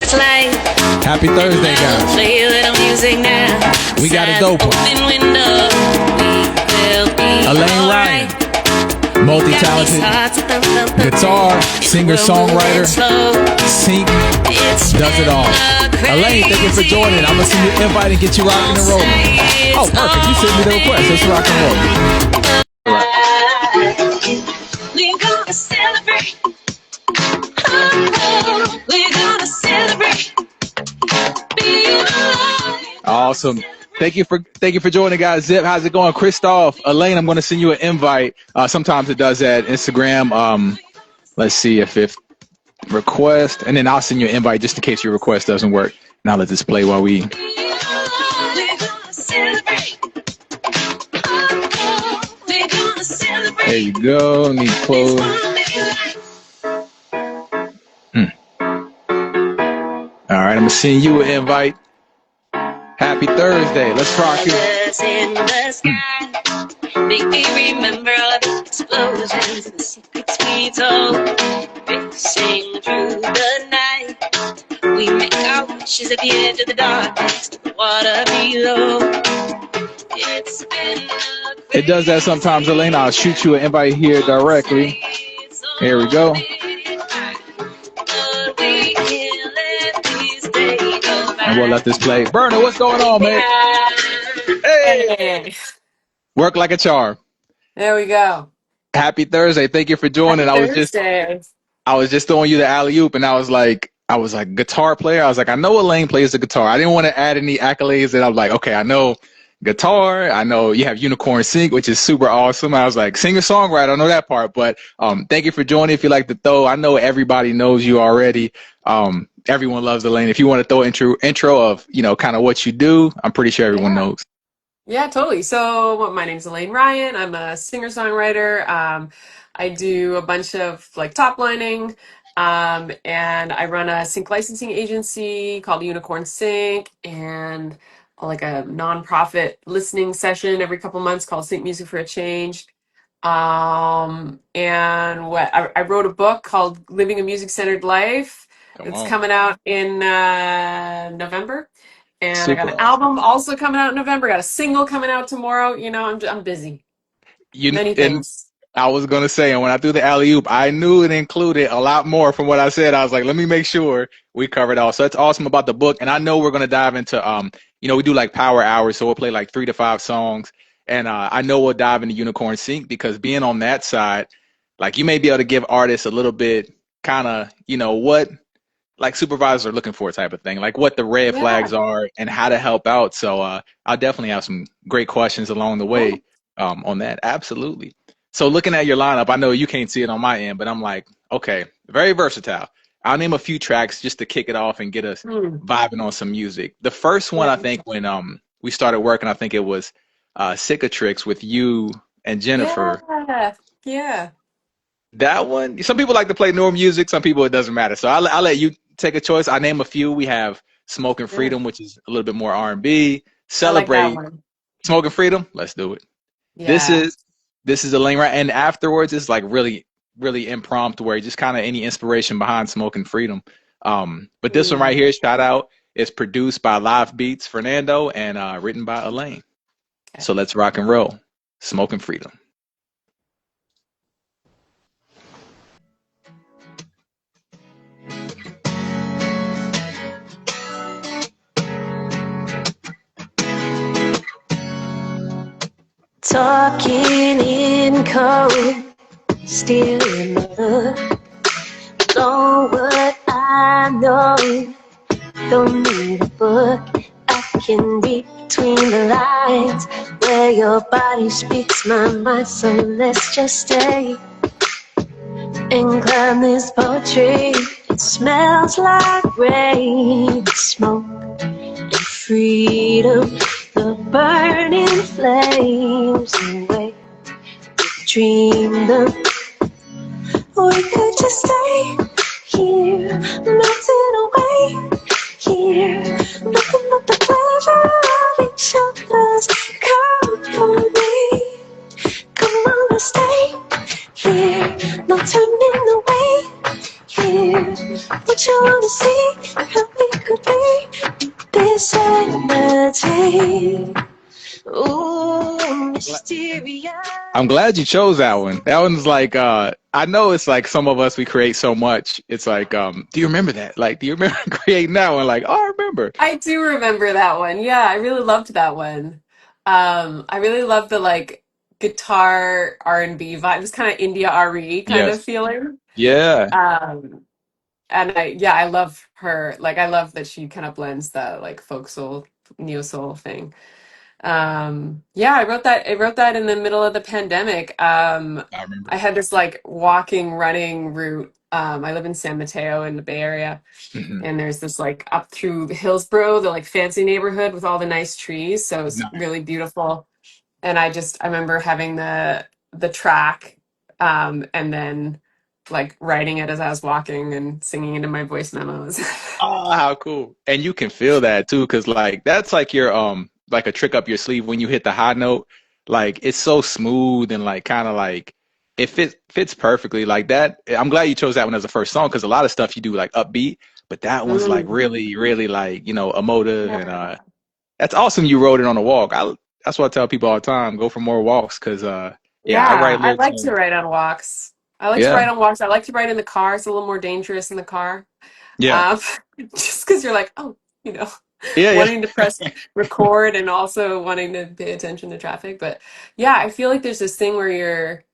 Happy Thursday, guys. Play a little music now. We got a dope one. Elaine Ryan, multi-talented, guitar, singer-songwriter, sync, does it all. Elaine, thank you for joining. I'm going to send you an invite and get you rocking and rolling. Oh, perfect. You sent me the request. Let's rock and roll. We're gonna celebrate. We're gonna celebrate. Awesome. Thank you for joining, guys. Zip, how's it going? Christoph, Elaine, I'm going to send you an invite. Sometimes it does that. Instagram. Let's see if request, and then I'll send you an invite just in case your request doesn't work. Now let this play while we. There you go. Let me close. All right, I'm gonna send you an invite. Happy Thursday. Let's rock it. Make me remember all the explosions and the secrets we told. Sing through the night. We make our wishes at the edge of the darkness to the water below. It's been It does that sometimes, Elaine. I'll shoot you an invite here directly. Here we go. And we'll let this play. Berner, what's going on, man? Hey! Work like a charm. There we go. Happy Thursday. Thank you for joining. I was just throwing you the alley-oop, and I was like, guitar player. I was like, I know Elaine plays the guitar. I didn't want to add any accolades. And I was like, okay, I know guitar. I know you have Unicorn Sync, which is super awesome. I was like, singer-songwriter. I know that part. But thank you for joining. If you like to throw, I know everybody knows you already. Everyone loves Elaine. If you want to throw intro of, kind of what you do, I'm pretty sure everyone knows. Yeah, totally. So my name's Elaine Ryan. I'm a singer-songwriter. I do a bunch of top lining, and I run a sync licensing agency called Unicorn Sync, and like a nonprofit listening session every couple months called Sync Music for a Change. And I wrote a book called Living a Music-Centered Life. It's coming out in November. And super. I got an album also coming out in November. Got a single coming out tomorrow. I'm busy. Many things. I was going to say, and when I threw the alley-oop, I knew it included a lot more from what I said. I was like, let me make sure we covered all. So it's awesome about the book. And I know we're going to dive into, we do like power hours. So we'll play like 3 to 5 songs. And I know we'll dive into Unicorn Sync because being on that side, like you may be able to give artists a little bit kind of, what like supervisors are looking for type of thing, like what the red flags are and how to help out. So I'll definitely have some great questions along the way on that. Absolutely. So looking at your lineup, I know you can't see it on my end, but I'm like, okay, very versatile. I'll name a few tracks just to kick it off and get us vibing on some music. The first one, I think when we started working, I think it was Cicatrix with you and Jennifer. Yeah. That one, some people like to play newer music. Some people, it doesn't matter. So I'll let you take a choice. I name a few. We have Smoke and Freedom, which is a little bit more R&B. Celebrate. Like Smoke and Freedom. Let's do it. Yeah. This is Elaine, right? And afterwards, it's like really, really impromptu, where just kind of any inspiration behind Smoke and Freedom. But this one right here, shout out, is produced by Live Beats Fernando and written by Elaine. Okay. So let's rock and roll. Smoke and Freedom. Talking in code, stealing my look. Know what I know, don't need a book. I can read between the lines, where your body speaks my mind. So let's just stay and climb this poetry. It smells like rain, smoke, and freedom. The burning flames away, we dream them. We could just stay here, melting away here, nothing but the pleasure of each other's company. Come on, let's stay here, no turning away here. What you wanna see, help me insanity. Ooh, Gla- mysterious. I'm glad you chose that one. That one's like I know it's like some of us we create so much. It's like do you remember that? Like do you remember creating that one? Like, oh, I remember. I do remember that one. Yeah, I really loved that one. I really loved the like guitar R&B vibe. It was kind of India RE kind of Yes. feeling. Yeah. Um, and I love her. Like I love that she kind of blends that like folk soul, neo soul thing. Yeah, I wrote that in the middle of the pandemic. I remember. I had this like walking, running route. I live in San Mateo in the Bay Area, Mhm. and there's this like up through Hillsborough, the like fancy neighborhood with all the nice trees. So it's Nice. really beautiful. And I remember having the track, and then like writing it as I was walking and singing into my voice memos. Oh, how cool. And you can feel that too, because like that's like your like a trick up your sleeve when you hit the high note. Like it's so smooth and like kind of like it fits perfectly like that. I'm glad you chose that one as the first song because a lot of stuff you do like upbeat, but that one's like Mm, really, really like, emotive and yeah. that's awesome you wrote it on a walk. That's what I tell people all the time, go for more walks because yeah, I Yeah, write I lyrics like to on write on walks. I like to yeah. write on walks. I like to write in the car. It's a little more dangerous in the car. Yeah. Um, just because you're like, oh, you know, Yeah, yeah. wanting to press record and also wanting to pay attention to traffic. But yeah, I feel like there's this thing where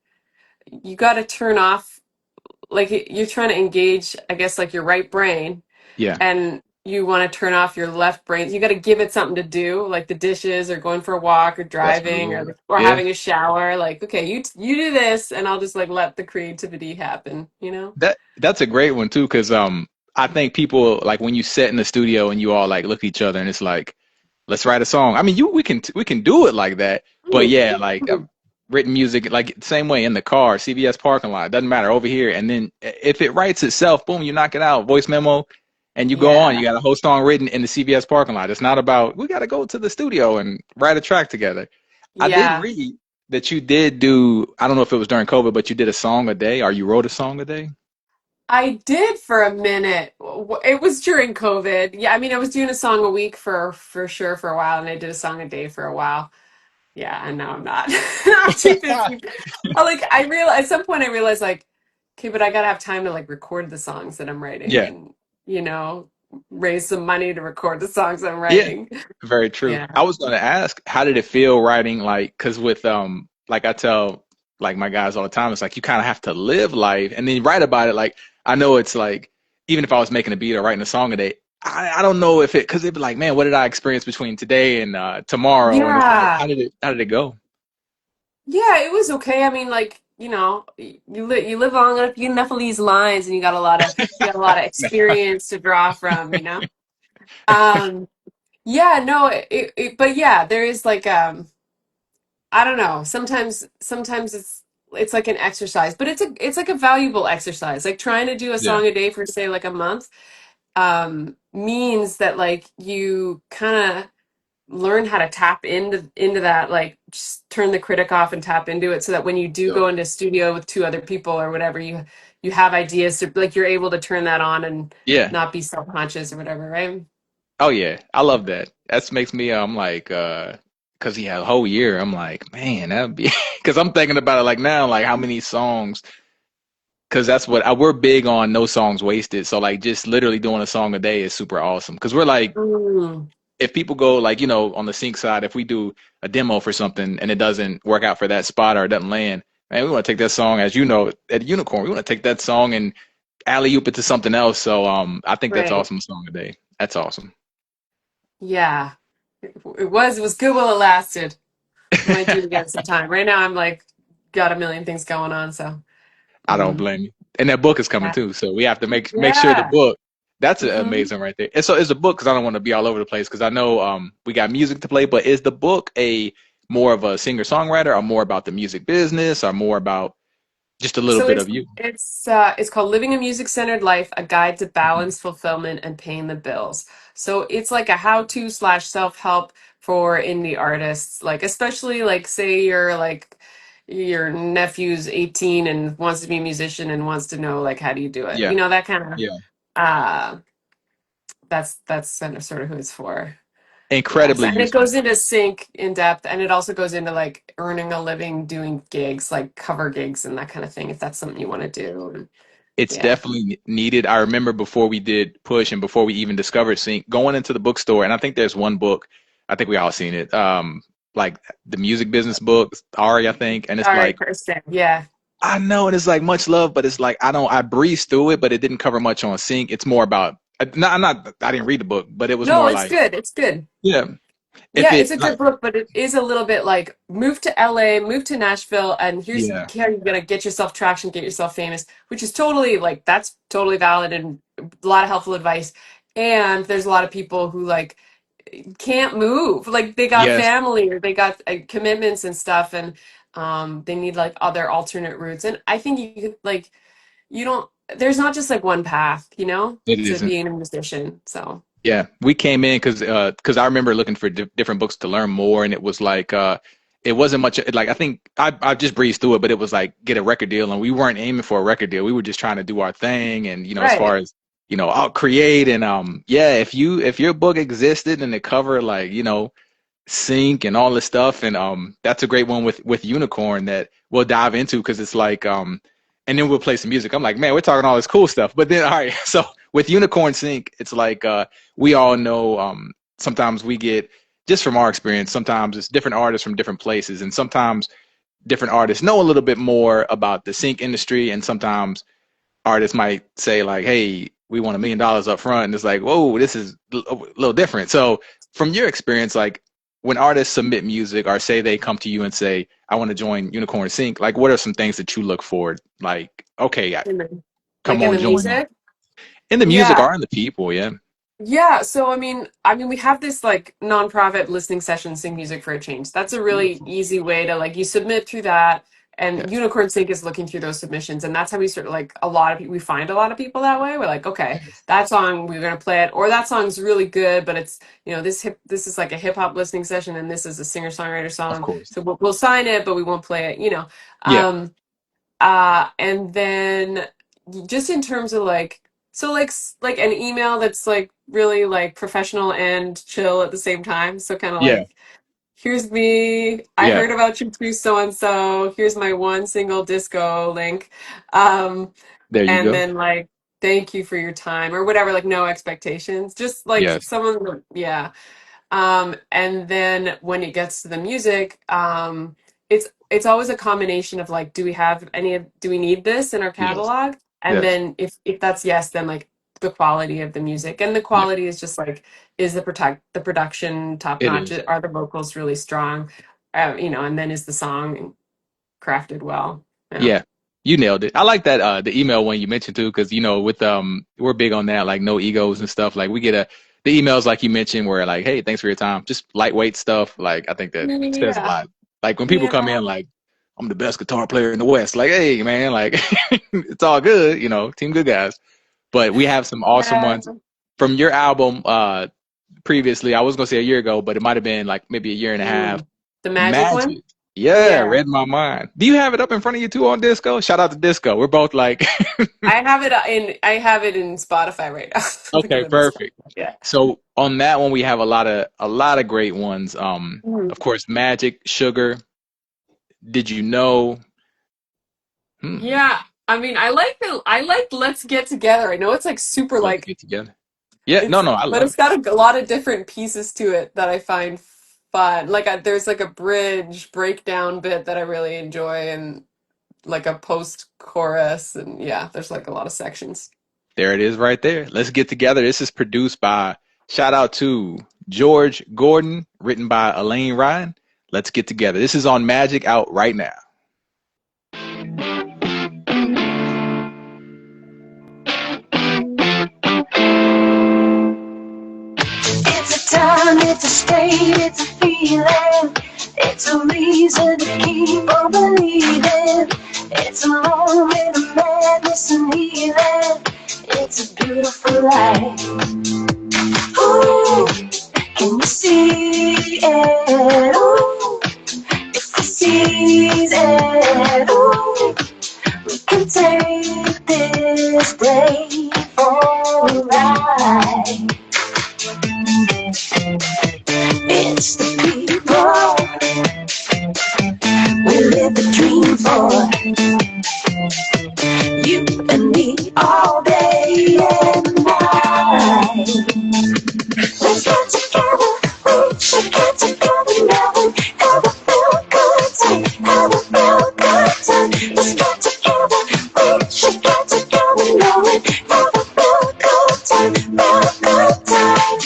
you got to turn off, like you're trying to engage, I guess, like your right brain, Yeah, and you want to turn off your left brain. You got to give it something to do, like the dishes or going for a walk or that's what it driving is. or Yeah. having a shower. Like, okay, you do this, and I'll just like let the creativity happen, you know? That's a great one too, because I think people like when you sit in the studio and you all like look at each other and it's like, let's write a song. I mean, we can do it like that, but Mm. yeah, like written music, like same way in the car, CVS parking lot, doesn't matter over here. And then if it writes itself, boom, you knock it out, voice memo, and you go on. You Yeah. got a whole song written in the CVS parking lot. It's not about we got to go to the studio and write a track together. I did Yeah. read that you did do. I don't know if it was during COVID, but you did a song a day, or you wrote a song a day. I did for a minute. It was during COVID. Yeah, I mean, I was doing a song a week for sure for a while, and I did a song a day for a while. Yeah, and now I'm not. I'm too busy. I realized at some point I realized like, okay, but I gotta have time to like record the songs that I'm writing Yeah. and, you know, raise some money to record the songs I'm Yeah. writing. Very true. Yeah. I was going to ask, how did it feel writing like cuz with like I tell like my guys all the time it's like you kind of have to live life and then write about it like I know it's like even if I was making a beat or writing a song a day I don't know if it cuz it'd be like man what did I experience between today and tomorrow and it's like Yeah. how did it go? Yeah, it was okay. I mean, like, you live long enough, you get enough of these lines and you got a lot of experience to draw from, you know? Um, yeah, no, but yeah, there is like I don't know. Sometimes it's like an exercise, but it's like a valuable exercise. Like trying to do a Yeah. song a day for say like a month means that like you kind of learn how to tap into that, like just turn the critic off and tap into it so that when you do Sure. go into a studio with two other people or whatever, you have ideas to like you're able to turn that on and Yeah. not be self-conscious or whatever, right? Oh yeah. I love that. That makes me I'm like cuz he had a whole year. I'm like, man, that'd be cuz I'm thinking about it like now like how many songs because that's what we're big on no songs wasted. So like just literally doing a song a day is super awesome. Because we're like, Mm, if people go like on the sync side, if we do a demo for something and it doesn't work out for that spot or it doesn't land, man, we want to take that song as you know at Unicorn. We want to take that song and alley oop it to something else. So I think that's right. awesome. Song a day. That's awesome. Yeah. It was good while it lasted. Might do it again sometime. Right now, I'm like got a million things going on, so I don't mm, blame you. And that book is coming yeah, too, so we have to make sure the yeah. book. That's Hmm. amazing right there. And so is the book because I don't want to be all over the place because I know we got music to play, but is the book a more of a singer songwriter or more about the music business or more about just a little So bit of you? it's called Living a Music Centered Life: A Guide to Mhm. Balance, Fulfillment, and Paying the Bills. So it's like a how-to slash self-help for indie artists, like especially like say you're like your nephew's 18 and wants to be a musician and wants to know like how do you do it? Yeah, You know, that kind of yeah. uh that's sort of who it's for. Yes, Incredibly and it useful. goes into sync in depth, and it also goes into like earning a living doing gigs, like cover gigs and that kind of thing, if that's something you want to do. And It's yeah. definitely needed. I remember before we did Push and before we even discovered Sync, going into the bookstore, and I think there's one book, I think we all seen it, like the music business book, Ari, I think, and it's All right, like Kristen. Yeah. I know, and it's like much love, but it's like I breezed through it, but it didn't cover much on Sync. It's more about I didn't read the book, but it was No, more it's like good. It's good. yeah, if Yeah, it's it a like good book, but it is a little bit like move to LA, move to Nashville, and here's yeah, how you're gonna get yourself traction, get yourself famous, which is totally like that's totally valid and a lot of helpful advice. And there's a lot of people who like can't move, like they got yes, family or they got commitments and stuff, and they need like other alternate routes. And I think you could like you don't. There's not just like one path, it to isn't. being a musician. So Yeah, we came in because I remember looking for different books to learn more, and it was like it wasn't much like I think I just breezed through it, but it was like get a record deal, and we weren't aiming for a record deal. We were just trying to do our thing, and as far right. as I'll create and yeah, if your book existed and it covered like sync and all this stuff, and that's a great one with unicorn that we'll dive into because it's like and then we'll play some music. I'm like, man, we're talking all this cool stuff, but then all right, so with unicorn sync it's like we all know sometimes we get, just from our experience, sometimes it's different artists from different places, and sometimes different artists know a little bit more about the sync industry, and sometimes artists might say like, "Hey, we want $1 million up front," and it's like, "Whoa, this is a little different." So, from your experience, like when artists submit music or say they come to you and say, "I want to join Unicorn Sync," like what are some things that you look for? Like, okay, yeah, Like come in on, the join up music. in the music Yeah. or in the people, yeah, Yeah, so I mean we have this like nonprofit listening session Sing Music for a Change. That's a really beautiful, easy way to like you submit through that, and yes, Unicorn Sync is looking through those submissions, and that's how we sort of like a lot of we find a lot of people that way. We're like, okay, yes, that song we're gonna play it, or that song's really good, but it's this is like a hip hop listening session, and this is a singer-songwriter of song, course, so we'll sign it, but we won't play it. yeah, Um, and then just in terms of like, so like an email that's like really like professional and chill at the same time. So kind of yeah, like, here's me. I yeah. heard about you through so and so. Here's my one single disco link. Um, There you and go. then like, thank you for your time or whatever, like no expectations. Just like Yes, someone, yeah. And then when it gets to the music, it's always a combination of like, do we need this in our yes, catalog? And yes, then if that's yes, then like the quality of the music. And the yeah. quality is just like, is the production top It notch? is. Are the vocals really strong? And then is the song crafted well? Yeah. Yeah, you nailed it. I like that the email one you mentioned too, because with we're big on that, like no egos and stuff. Like we get the emails like you mentioned where like, hey, thanks for your time. Just lightweight stuff. Like I think that says a Yeah. lot. Like when people come Yeah. in like, I'm the best guitar player in the West. Like, hey man, like it's all good, team good guys. But we have some awesome Yeah. ones from your album previously. I was gonna say a year ago, but it might have been like maybe a year and a half. Mm. The magic one? Magic. Yeah, Yeah. read my mind. Do you have it up in front of you too on Disco? Shout out to Disco. We're both like, I have it in Spotify right now because okay, I'm in perfect. Spotify. Yeah. So on that one, we have a lot of great ones. Of Mhm. course, Magic, Sugar. Did you know? Hmm. Yeah. I mean, I like Let's Get Together. I know it's like super Let's like get together. Yeah, no, it's no, I but love it's it. got a lot of different pieces to it that I find fun. Like there's like a bridge breakdown bit that I really enjoy and like a post chorus and yeah, there's like a lot of sections. There it is, right there. Let's get together. This is produced by. Shout out to George Gordon, written by Elaine Ryan. Let's get together. This is on Magic, out right now. It's a time, it's a state, it's a feeling. It's a reason to keep on believing. It's a moment of madness and healing. It's a beautiful life. Ooh, can you see it? Ooh, if we seize it, ooh, we can take this day for a ride. just the people. We live the dream for you and me all day and night. Let's get together, we should get together now and ever feel good time, ever feel good time. Let's get together, we should get together now and ever feel good time, feel good time.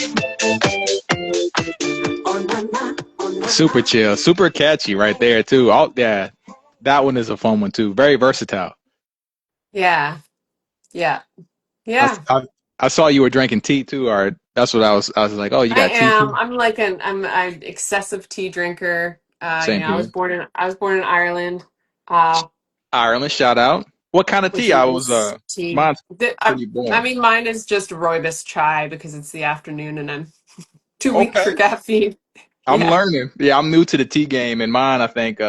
On my Super mind, chill, super catchy right there too. All yeah, that one is a fun one too. Very versatile. Yeah, yeah, I, yeah. I, I saw you were drinking tea too, or that's what I was like, oh, you I got tea am. too? I'm like I'm excessive tea drinker. Same here. I was born in Ireland, uh, Ireland, shout out. What kind of which tea? I was is tea. mine's pretty I boring. mean, mine is just rooibos chai because it's the afternoon and I'm too weak Okay. for caffeine. I'm Yeah. learning. Yeah, I'm new to the tea game and mine I think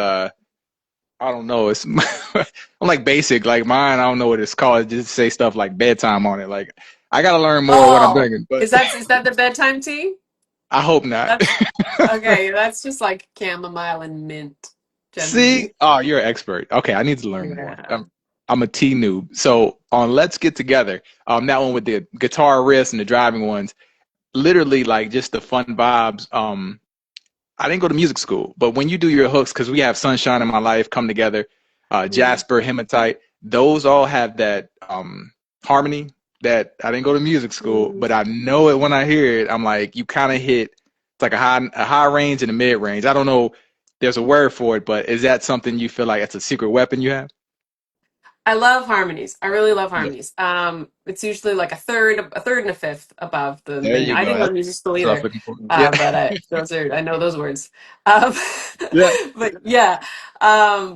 I don't know. It's I'm like basic. Like mine, I don't know what it's called. It just say stuff like bedtime on it. Like I gotta learn more of what I'm Oh, drinking, but is that the bedtime tea? I hope not. That's okay. That's just like chamomile and mint See? generally. Oh, you're an expert. Okay, I need to learn more. Yeah. I'm a tea noob. So on Let's Get Together, that one with the guitar riffs and the driving ones, literally like just the fun vibes. I didn't go to music school, but when you do your hooks, because we have Sunshine in My Life, Come Together, Mm, Jasper, Hematite, those all have that harmony that I didn't go to music school, mm. but I know it when I hear it. I'm like, you kind of hit it's like a high range and a mid range. I don't know, there's a word for it, but is that something you feel like it's a secret weapon you have? I love harmonies. I really love Yeah, harmonies. It's usually like a third and a fifth above the there main. you I go. didn't go to music school That's what I was either, looking for. Yeah, those are I know those words. Um, yeah. but yeah,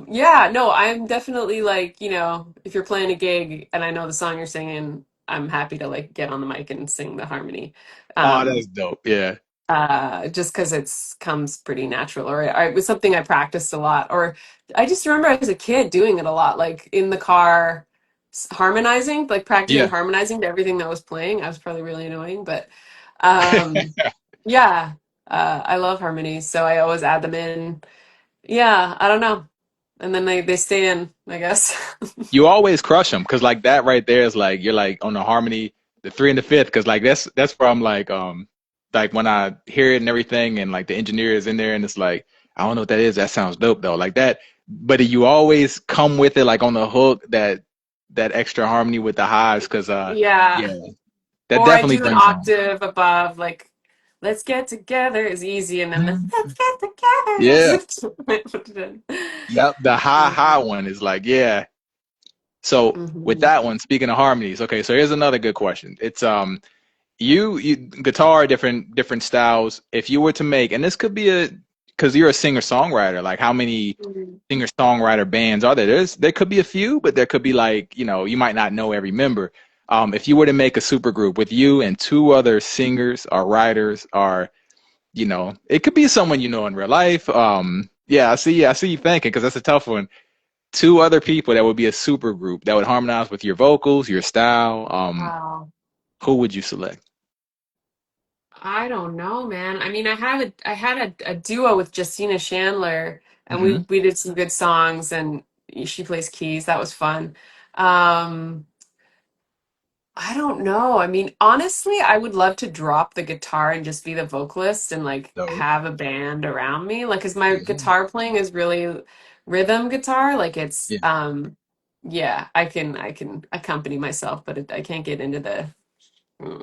yeah. No, I'm definitely like if you're playing a gig and I know the song you're singing, I'm happy to like get on the mic and sing the harmony. Oh, that's Um, dope. Yeah, just because it's comes pretty natural, or it was something I practiced a lot, or I just remember as a kid doing it a lot, like in the car, harmonizing, like practicing yeah. harmonizing to everything that was playing. I was probably really annoying, but um, yeah, I love harmonies, so I always add them in. Yeah, I don't know, and then they stay in, I guess. You always crush them because like that right there is like you're like on the harmony, the three and the fifth because like that's from like when I hear it and everything and like the engineer is in there and it's like I don't know what that is. That sounds dope though, like that. But you always come with it like on the hook that extra harmony with the highs because Yeah. yeah, that Or I definitely do an brings on. octave above, like "Let's get together" is easy, and then the "Let's get Yeah, together" yep. The high is one is like yeah. So with hmm. that one, speaking of harmonies, okay. So here's another good question. It's you guitar different styles if you were to make and this could be a because you're a singer songwriter like how many singer songwriter bands are there could be a few but there could be like you might not know every member if you were to make a super group with you and two other singers or writers or it could be someone you know in real life yeah I see you thinking because that's a tough one two other people that would be a super group that would harmonize with your vocals your style Wow. who would you select? I don't know, man. I mean, I had a duo with Justina Chandler, and Hmm. we did some good songs, and she plays keys. That was fun. Um, I don't know. I mean, honestly, I would love to drop the guitar and just be the vocalist and like So have a band around me. Like, 'cause my yeah. guitar playing is really rhythm guitar. Like it's Yeah. yeah, I can accompany myself, but I can't get into the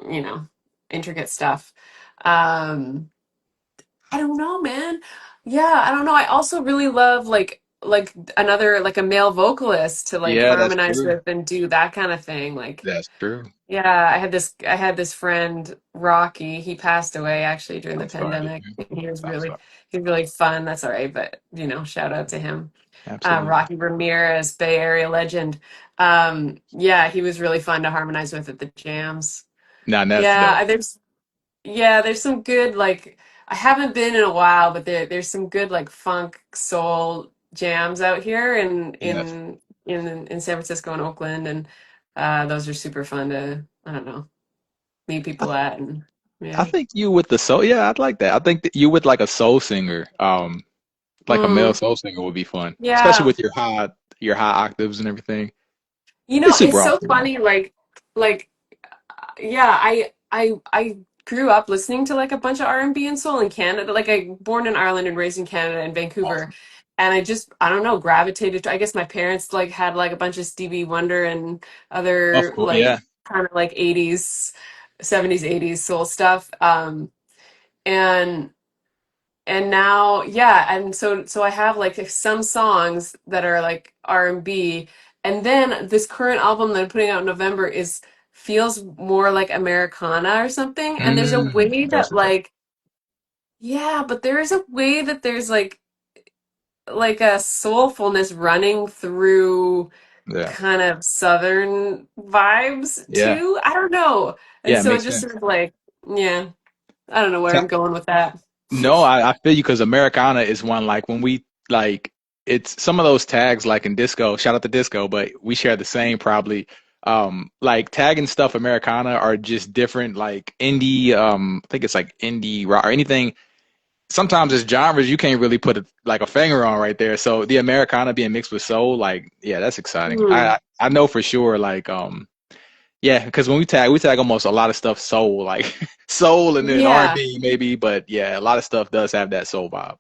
you know, intricate stuff. Um, I don't know, man. Yeah, I don't know. I also really love like another like a male vocalist to like Yeah, that's harmonize true. with and do that kind of thing. Like That's true. yeah, I had this friend, Rocky. He passed away actually during the I'm sorry to pandemic. hear. I'm sorry. He was really fun. That's all right, but shout out to him. Absolutely. Rocky Ramirez, Bay Area legend. Yeah, he was really fun to harmonize with at the jams. Now that's Yeah, dope. there's some good like I haven't been in a while, but there's some good like funk soul jams out here Yes. in San Francisco and Oakland, and those are super fun to I don't know meet I, people at and. I Yeah. think you with the soul. Yeah, I'd like that. I think that you with like a soul singer, like a male Mm, soul singer would be fun, especially yeah. with your high octaves and everything. You It'd be know, it's super so awesome. funny, like yeah, I grew up listening to like a bunch of R&B and soul in Canada. Like I born in Ireland and raised in Canada and Vancouver. Awesome. And I don't know, gravitated to, I guess my parents like had like a bunch of Stevie Wonder and Of other course, like yeah. kind of like 80s, 70s, 80s soul stuff. And now yeah, and so I have like some songs that are like R&B, and then this current album that I'm putting out in November is feels more like Americana or something, and there's a way that Versatile. like yeah, but there is a way that there's like a soulfulness running through Yeah, kind of southern vibes yeah, too. I don't know. And yeah. It so it makes just sort sense. of like yeah, I don't know where I'm going with that. No, I feel you because Americana is one like when we like it's some of those tags like in disco, shout out to disco, but we share the same probably. Like tag and stuff Americana are just different like indie I think it's like indie rock or anything. Sometimes it's genres you can't really put like a finger on right there. So the Americana being mixed with soul, like yeah, that's exciting. Hmm. I know for sure like yeah, because when we tag almost a lot of stuff soul, like soul and then Yeah. R&B maybe, but yeah, a lot of stuff does have that soul vibe.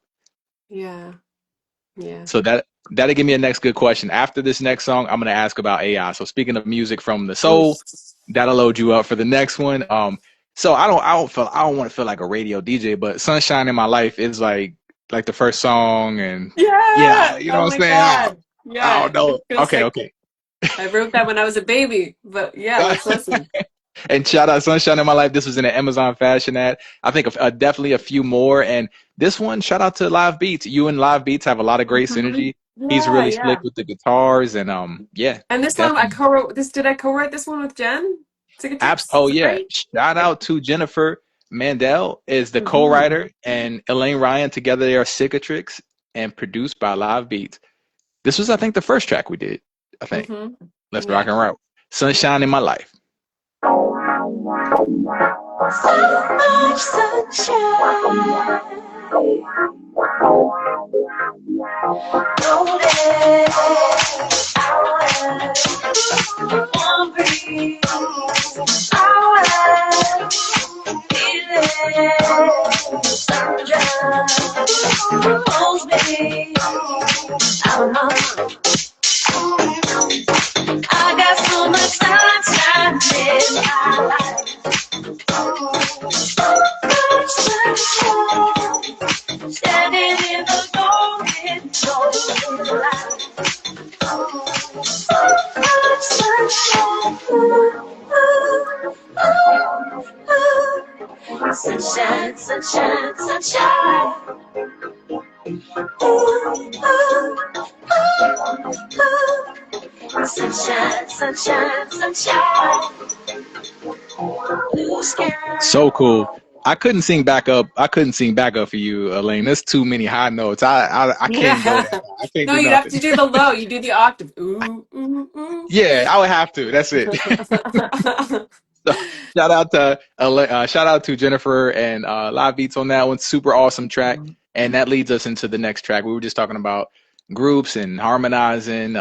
Yeah. Yeah. So that'll give me a next good question. After this next song, I'm gonna ask about AI. So speaking of music from the Oof. soul, that'll load you up for the next one. So I don't want to feel like a radio DJ, but "Sunshine in My Life" is like the first song, and yeah, Yeah. you know Oh what I'm my saying. God. I Yeah. don't know. It feels Okay, like okay. I wrote that when I was a baby. But yeah, let's listen. And shout out Sunshine in My Life. This was in an Amazon fashion ad. I think definitely a few more. And this one, shout out to Live Beats. You and Live Beats have a lot of great Hmm. synergy. He's Yeah, really slick yeah. with the guitars and yeah, And this one I definitely. co-wrote this. Did I co-write this one with Jen? Ticket Apps. tips? Oh Is that yeah. right? Shout Yeah. out to Jennifer Mandel is the Hmm. co-writer and Elaine Ryan together they are Cicatrix and produced by Live Beats. This was I think the first track we did. I think. Hmm. Let's rock Yeah. and roll. Sunshine in My Life. So much sunshine. Golden hours. Warm breeze. Hours. Feeling sunshine. Holds me. I got so much sunshine in my life. Sunshine. Standing in the golden, golden light. Sunshine. Sunshine, sunshine, sunshine. Sunshine, sunshine, sunshine. Blue sky. So cool. I couldn't sing back up. I couldn't sing back up for you, Elaine. There's too many high notes. I can't go that Yeah. high. I can't No, do you'd have nothing. to do the low. You do the octave. Ooh, ooh, ooh. Yeah, I would have to. That's it. So, shout out to Jennifer and Live Beats on that one. Super awesome track. And that leads us into the next track. We were just talking about groups and harmonizing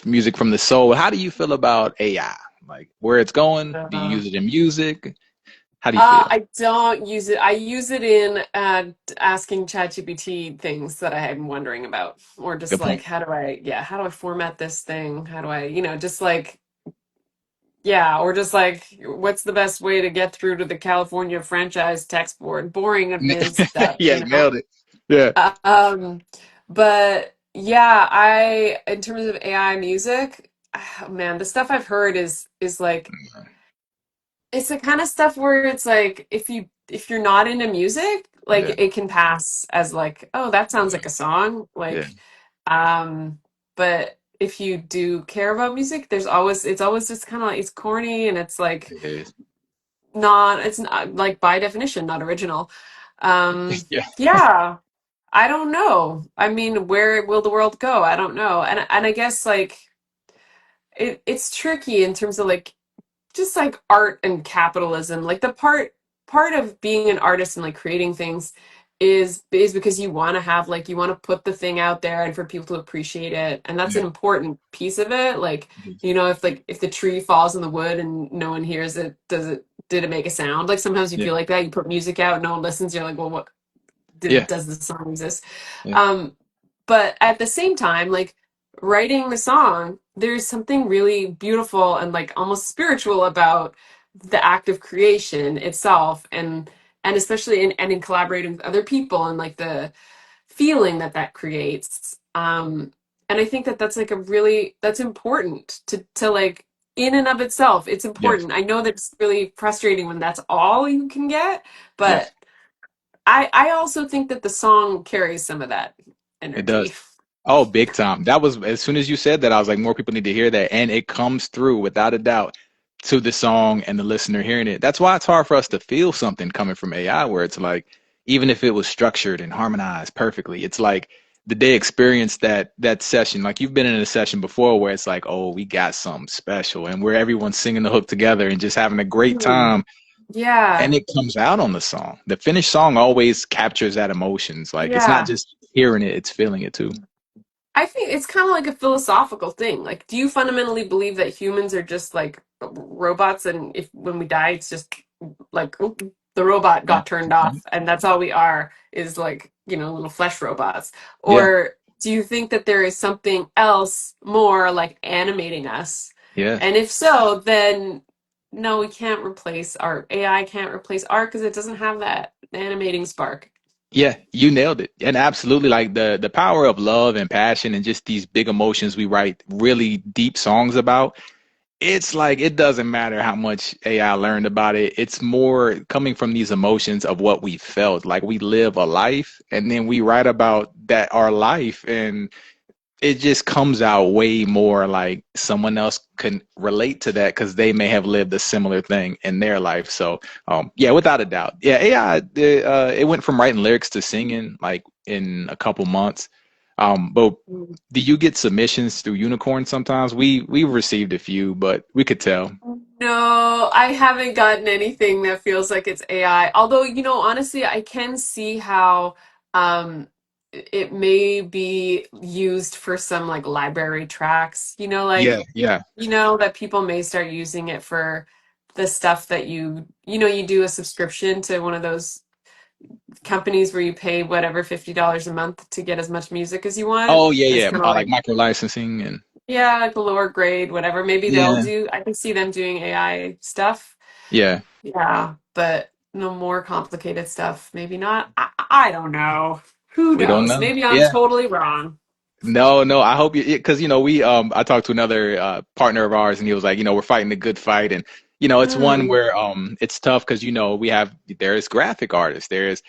music from the soul. How do you feel about AI? Like where it's going? Do you Uh, use it in music? How do you feel? I don't use it. I use it in asking ChatGPT things that I am wondering about, or just Good like, point. how do I format this thing? How do I, just like, yeah, or just like, what's the best way to get through to the California Franchise Tax Board? Boring admin stuff, Yeah, nailed it. Yeah. Uh, Um, but yeah, in terms of AI music, man, the stuff I've heard is like it's the kind of stuff where it's like if you're not into music, like Yeah. it can pass as like, oh, that sounds Yeah. like a song. Yeah. Um, but if you do care about music, it's always just kind of like it's corny and it's like It is. it's not like by definition not original. Yeah. Yeah, I don't know. I mean, where will the world go? I don't know. And I guess like it's tricky in terms of like just like art and capitalism. Like the part part of being an artist and like creating things is because you want to have like you want to put the thing out there and for people to appreciate it, and that's Yeah. an important piece of it. Like, you know, if like if the tree falls in the wood and no one hears it, did it make a sound? Like sometimes you Yeah. feel like that. You put music out, no one listens. You're like, well, what Yeah. does the song exist? Yeah. Um, but at the same time, like writing the song, there's something really beautiful and like almost spiritual about the act of creation itself, and especially in collaborating with other people and like the feeling that that creates. And I think that that's like a really that's important to like in and of itself. It's Yes. important. I know that it's really frustrating when that's all you can get, Yes. but I also think that the song carries some of that It does. energy. Oh, big time. That was as soon as you said that, I was like, more people need to hear that. And it comes through without a doubt to the song and the listener hearing it. That's why it's hard for us to feel something coming from AI, where it's like, even if it was structured and harmonized perfectly, it's like the day experience that session. Like you've been in a session before where it's like, oh, we got something special, and where everyone's singing the hook together and just having a great Mm. time. And Yeah. it comes out on the song. The finished song always captures that emotions. Like it's not Yeah. just hearing it, it's feeling it too. I think it's kind of like a philosophical thing. Like, do you fundamentally believe that humans are just like robots, and if when we die, it's just like oop, the robot Yeah. got turned off, and that's all we are is like, you know, little flesh robots? Yeah. Or do you think that there is something else more like animating us? Yes. And if so, then no, we can't replace art. AI can't replace art because it doesn't have that animating spark. Yeah, you nailed it. And absolutely like the power of love and passion and just these big emotions we write really deep songs about. It's like it doesn't matter how much AI learned about it. It's more coming from these emotions of what we felt. Like we live a life and then we write about that our life, and it just comes out way more like someone else can relate to that because they may have lived a similar thing in their life. So, yeah, without a doubt, yeah, AI, it went from writing lyrics to singing like in a couple months. But do you get submissions through Unicorn sometimes? We've received a few, but we could tell. No, I haven't gotten anything that feels like it's AI. Although, you know, honestly, I can see how it may be used for some like library tracks, Yeah, yeah. that people may start using it for the stuff that you do a subscription to one of those companies where you pay whatever $50 a month to get as much music as you want. Oh, yeah, It's yeah. kind of Like like micro licensing and yeah, like the lower grade, whatever. Maybe they'll yeah, do, I can see them doing AI stuff. yeah. Yeah, but no more complicated stuff. Maybe not. I don't know. Who We don't knows? know. Maybe I'm Yeah. totally wrong. No, no. I hope you, because we I talked to another partner of ours, and he was like, we're fighting the good fight, and it's one Mm, where it's tough because we have there's graphic artists, there's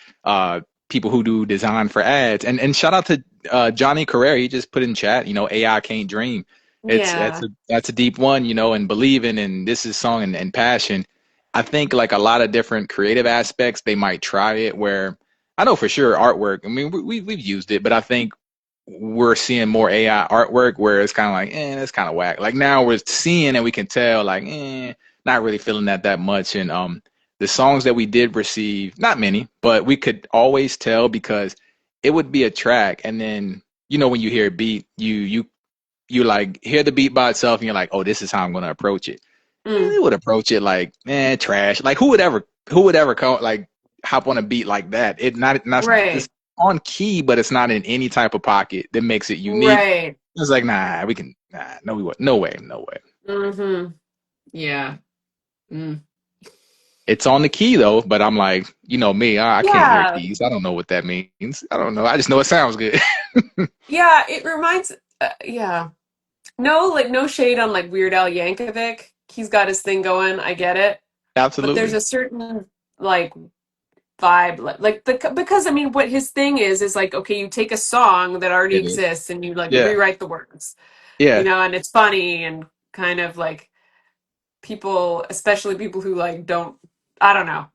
people who do design for ads, and shout out to Johnny Carrera. He just put in chat, AI can't dream. It's yeah. that's a deep one, and believing, and this is song and passion. I think like a lot of different creative aspects, they might try it where. I know for sure artwork. I mean, we've used it, but I think we're seeing more AI artwork where it's kind of like, that's kind of whack. Like now we're seeing and we can tell, like, not really feeling that much. And the songs that we did receive, not many, but we could always tell because it would be a track, and then when you hear a beat, you like hear the beat by itself, and you're like, oh, this is how I'm gonna approach it. And Mm, they would approach it like, trash. Like who would ever come like hop on a beat like that? Not it's right. on key, but it's not in any type of pocket that makes it unique. Right. It's like, no, we would, no way, no way. Mm-hmm. Yeah. Mm. It's on the key though, but I'm like, me, I can't hear Yeah. keys. I don't know what that means. I don't know. I just know it sounds good. Yeah. It reminds, yeah. No, like no shade on like Weird Al Yankovic. He's got his thing going. I get it. But there's Absolutely, a certain like vibe like the because I mean what his thing is like okay, you take a song that already it is. exists and you like Yeah, rewrite the words, yeah. and it's funny and kind of like people, especially people who like don't, I don't know,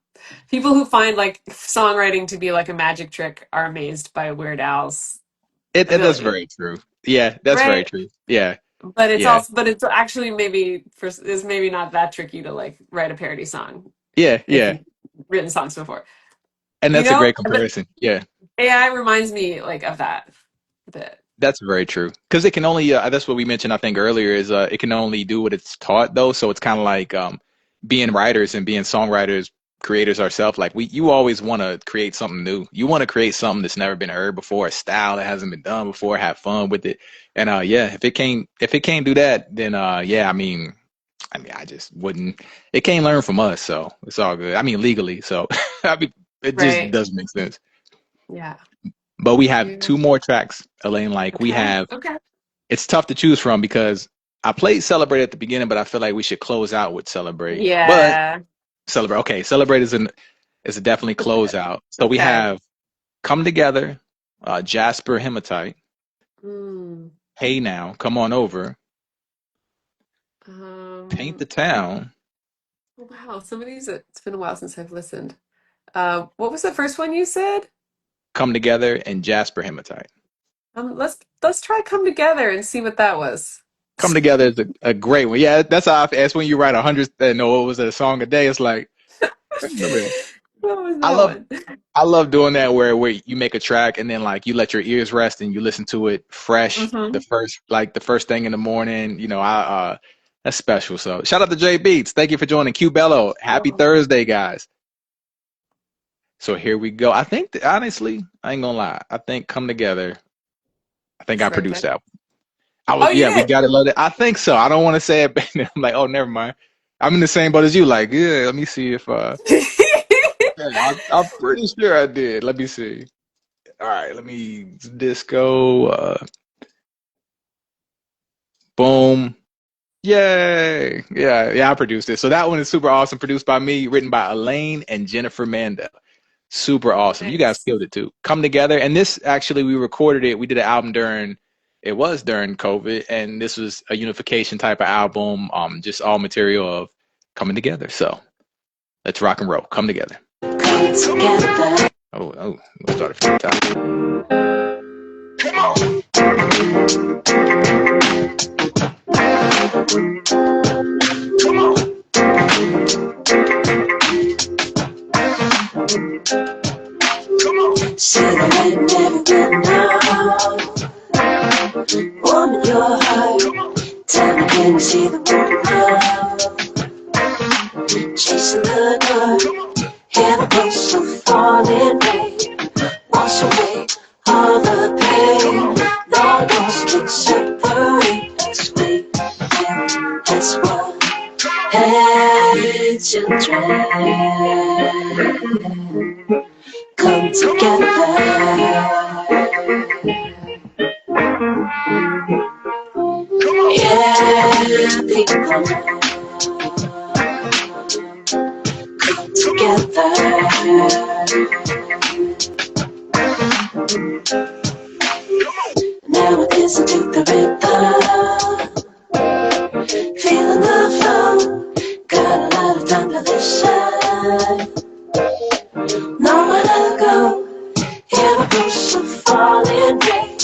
people who find like songwriting to be like a magic trick are amazed by Weird Al's That's ability, very true. Yeah, that's very right? true. Yeah, But it's yeah, also, but it's actually maybe is maybe not that tricky to like write a parody song yeah, if yeah. you. written songs before. And You that's a know, great comparison. Yeah. AI reminds me like of that a bit. That's very true. Because it can only, that's what we mentioned, I think, earlier, is it can only do what it's taught, though. So it's kind of like being writers and being songwriters, creators ourselves. Like, you always want to create something new. You want to create something that's never been heard before, a style that hasn't been done before, have fun with it. And yeah, if it can't do that, then yeah, I mean, I just wouldn't. It can't learn from us, so it's all good. I mean, legally, so I mean, it just Right. doesn't make sense. Yeah. But we have Yeah. two more tracks, Elaine. Like we Okay. have Okay. it's tough to choose from because I played Celebrate at the beginning, but I feel like we should close out with Celebrate. But Yeah. Celebrate, okay, Celebrate is a definitely close out. So we Okay. have Come Together, Jasper Hematite, Mm. Hey Now, Come On Over, Paint the Um, Town, wow, some of these, it's been a while since I've listened. What was the first one you said? Come Together, and Jasper Hematite. Let's try Come Together and see what that was. Come Together is a great one. Yeah, that's when you write 100. No, it was a song a day. It's like I remember that. What was I that love one? I love doing that where you make a track and then like you let your ears rest and you listen to it fresh Hmm. the first thing in the morning. I that's special. So shout out to Jay Beats. Thank you for joining. Q Bello. Happy Thursday, guys. So here we go. I think honestly, I ain't gonna lie. I think Come Together. I think It's I the right produced pick. that. Oh, you We did. got it loaded. I think so. I don't want to say it, but I'm like, oh, never mind. I'm in the same boat as you. Like, yeah, let me see if yeah, I'm pretty sure I did. Let me see. All right, let me disco. Boom. Yay. Yeah, yeah, I produced it. So that one is super awesome. Produced by me, written by Elaine and Jennifer Mandel. Super awesome. You guys Nice. killed it too. Come together. And this actually, we recorded it. We did an album it was during COVID. And this was a unification type of album, just all material of coming together. So let's rock and roll. Come together. Come together. We'll start it from the top. Come on. Come on. Come on. Celebrate everyone now. Warm in your heart. Time again to see the world now. Chasing the dark. Hear the ghosts of falling rain. Wash away all the pain. No ghosts can separate us. We as one. Hey, children, come together. Yeah, people, come together. Now listen to the rhythm. Feeling the flow. Got a lot of time to listen. Nowhere to go. Hear the ghosts of falling rain.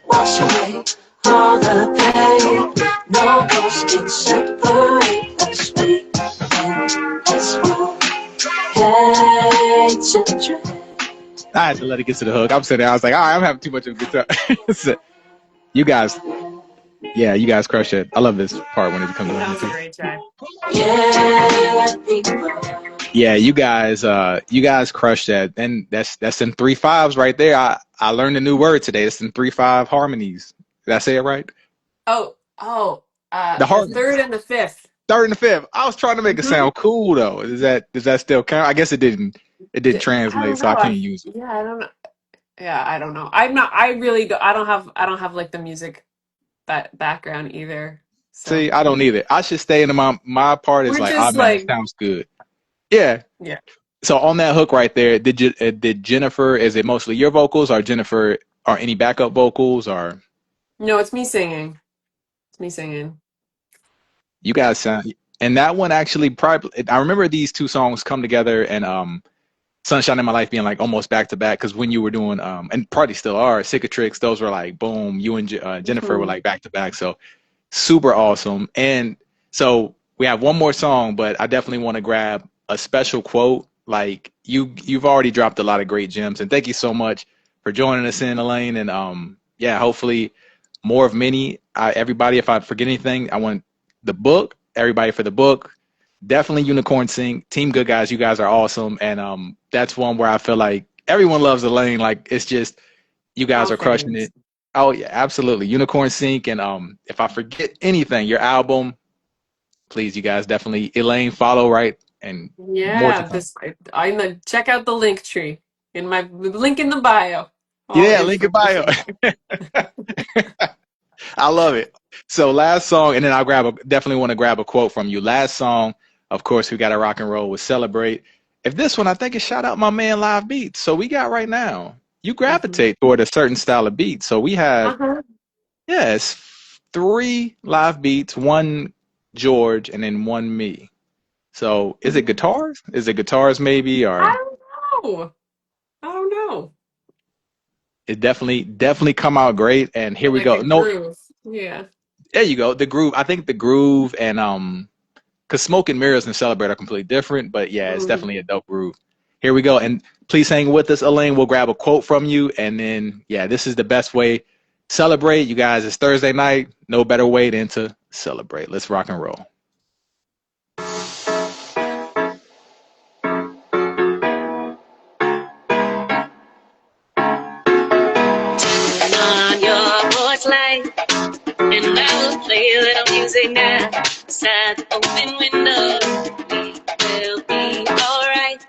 Wash away all the pain. No ghost can separate us. We as one. Hey, children. I had to let it get to the hook. I'm sitting there. I was like, all right, I'm having too much of a good time. So, you guys, yeah, you guys crush it. I love this part when it comes That around was a too. great track. Yeah, people. Yeah, you guys crushed that. And that's in 3/5s right there. I learned a new word today. It's in 3/5 harmonies. Did I say it right? The The harmonies. third and the fifth. Third and the fifth. I was trying to make it Hmm. sound cool though. Does that still count? I guess it didn't. It didn't I translate, don't so I know. can't use it. Yeah, I don't know. Yeah, I don't know. I'm not. I really do. I don't have like the music that background either. See, So I don't either. I should stay in the my part is we're like, oh just man, it like, sounds good. Yeah. yeah. So on that hook right there, did Jennifer? Is it mostly your vocals, or Jennifer, or any backup vocals, or No, it's me singing. It's me singing. you Yeah. guys sound? And that one actually, probably, I remember these two songs come together, and "Sunshine in My Life" being like almost back to back because when you were doing and probably still are Cicatrix, those were like boom. You and Jennifer were Hmm. like back to back, so super awesome. And so we have one more song, but I definitely want to grab a special quote Like you've already dropped a lot of great gems, and thank you so much for joining us in, Elaine. And yeah, hopefully more of many. Everybody, if I forget anything, I want the book. Everybody for the book. Definitely Unicorn Sync. Team Good Guys, you guys are awesome. And that's one where I feel like everyone loves Elaine. Like it's just you guys Oh, are crushing thanks. it. Oh yeah, absolutely. Unicorn Sync. And if I forget anything, your album, please, you guys definitely Elaine follow, right? And more to Yeah, come. I'm gonna check out the link tree in my link in the bio. All the Yeah, link in bio. information. I love it. So last song, and then definitely want to grab a quote from you. Last song, of course, we got to rock and roll with Celebrate. If this one, I think it shout out my man Live Beats. So we got right now, you Hmm. gravitate toward a certain style of beat. So we have, Uh-huh. yes, three live beats, one George, and then one me. So is it Mhm. guitars? Is it guitars maybe, I or don't know. I don't know. it definitely come out great? And here Or we like go. a No, groove. Yeah. there you go. The groove. I think the groove and because Smoke and Mirrors and Celebrate are completely different, but yeah, it's Mm. definitely a dope groove. Here we go. And please hang with us, Elaine. We'll grab a quote from you. And then, yeah, this is the best way. Celebrate, you guys. It's Thursday night. No better way than to celebrate. Let's rock and roll. Turn on your porch light, and I will play a little music now. Beside the open window, we will be alright.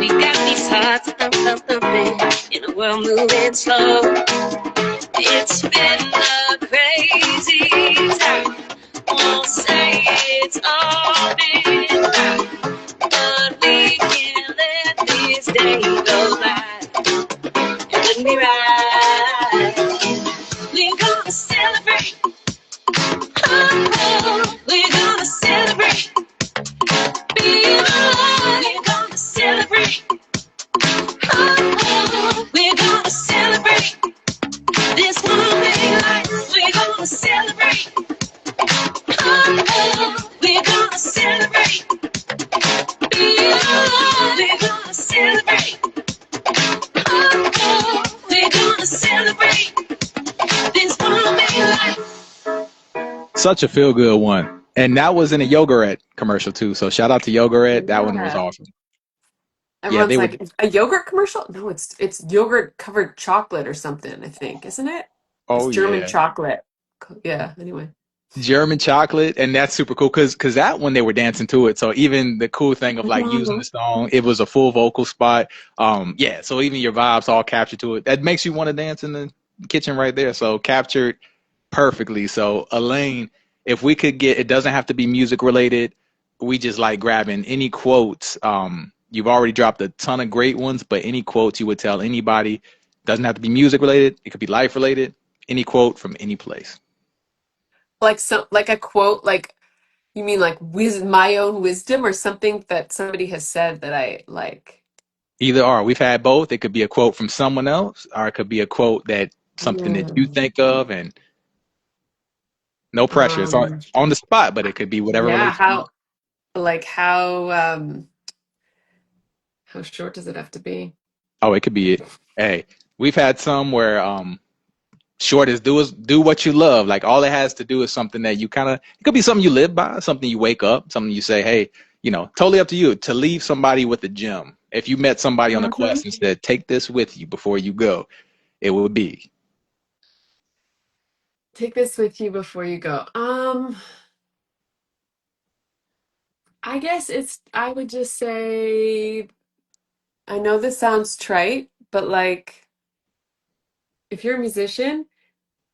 We got these hearts thumping in a world moving slow. It's been a crazy time. Won't say it's all been right, but we can't let this day go by. It wouldn't be right. We're gonna celebrate. Oh, we're gonna celebrate. Being alive. We're gonna celebrate. Oh, we're gonna celebrate this one life. We're gonna celebrate. Oh, we're gonna celebrate. Being alive. We're gonna celebrate. Oh, we're gonna celebrate this one life. Such a feel good one. And that was in a Yogurt commercial too. So shout out to Yogurt. That one was Yeah. awesome. Yeah, Everyone's they were. like, a yogurt commercial? No, it's yogurt covered chocolate or something, I think, isn't it? It's Oh German yeah. chocolate. Yeah, anyway. German chocolate, and that's super cool because that one they were dancing to it. So even the cool thing of like using Mhm. the song, it was a full vocal spot. Yeah, so even your vibes all captured to it. That makes you want to dance in the kitchen right there. So captured perfectly. So Elaine, if we could get, it doesn't have to be music related. We just like grabbing any quotes. You've already dropped a ton of great ones, but any quotes you would tell anybody doesn't have to be music related. It could be life related. Any quote from any place. Like a quote, like you mean like my own wisdom or something that somebody has said that I like. Either or. We've had both. It could be a quote from someone else, or it could be a quote that something that you Hmm. think of, and no pressure. It's Um, on the spot, but it could be whatever yeah, relates to you. like how short does it have to be? Oh, it could be it. Hey, we've had some where short is do what you love. Like all it has to do is something that you kind of. It could be something you live by, something you wake up, something you say, hey, totally up to you to leave somebody with a gem. If you met somebody on a Hmm. quest and said, take this with you before you go, it would be. Take this with you before you go. I guess I would just say, I know this sounds trite, but like if you're a musician,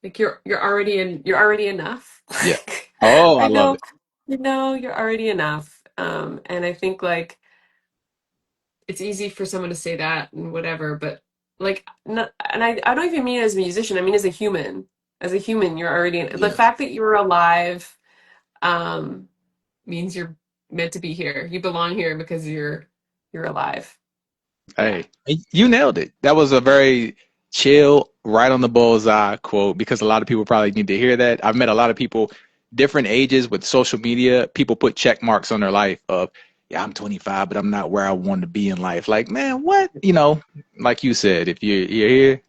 like you're already enough. Yeah. Like Oh, I I love know, it. you're already enough. And I think like it's easy for someone to say that and whatever, but like no, and I don't even mean as a musician, I mean as a human. As a human, you're already the Yes. fact that you're alive um means you're meant to be here. You belong here because you're alive. Yeah. Hey, you nailed it. That was a very chill, right on the bullseye quote because a lot of people probably need to hear that. I've met a lot of people, different ages with social media. People put check marks on their life of yeah, I'm 25, but I'm not where I want to be in life. Like, man, what? Like you said, if you're here,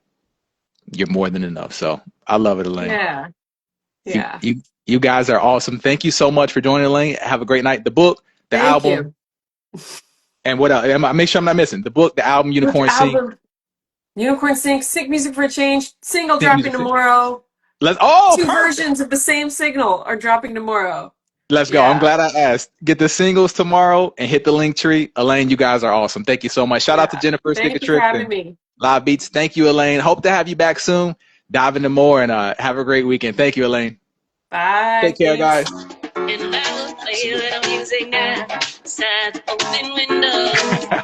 you're more than enough. So I love it, Elaine. Yeah. You Yeah. you you guys are awesome. Thank you so much for joining, Elaine. Have a great night. The book, the Thank album, you. and what else? Make sure I'm not missing the book, the album, Book, Unicorn Sync, album, Unicorn Sync, Sync Music for a Change, single Sync dropping Music. tomorrow. Oh, Two perfect. versions of the same signal are dropping tomorrow. Let's go. I'm Yeah. glad I asked. Get the singles tomorrow and hit the link tree. Elaine, you guys are awesome. Thank you so much. Shout out to Yeah. Jennifer Thank you for Stickatrips having and me. Live Beats. Thank you, Elaine. Hope to have you back soon. Dive into more and have a great weekend. Thank you, Elaine. Bye. Take care, guys. Thanks. And I will play a little music now, beside the open window.